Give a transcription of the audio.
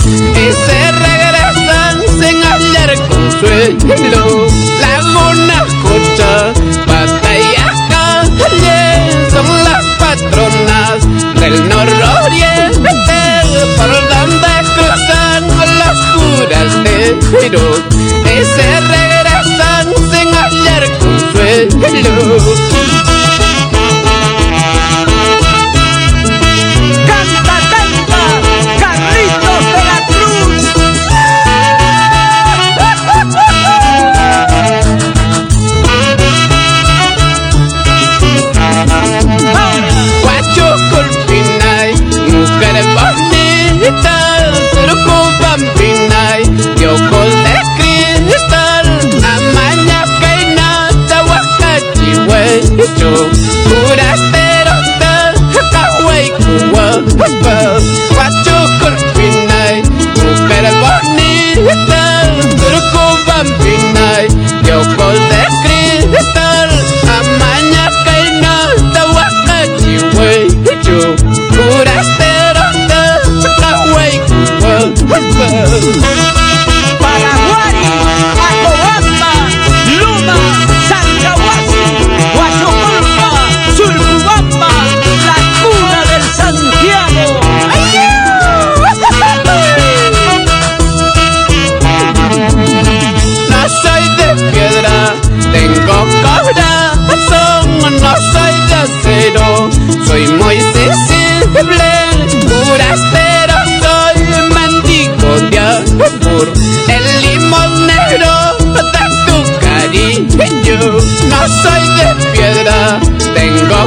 y se regresan sin hallar consuelo. Laguna Cocha, Batallas, Calle, son las patronas del nororiente, por donde cruzan los curanderos y se regresan sin hallar consuelo. Ojos de cristal, amaña que nada, huacachihuecho, curastero, cahuay, cuapa, guacho corpinay, mujer bonita, turco vampinay, ojos de cristal, amaña que nada, huacachihuecho, curastero, cahuay, cuapa. No soy de acero, soy muy sensible, curastero, soy mendigo de amor, el limón negro de tu cariño. No soy de piedra, tengo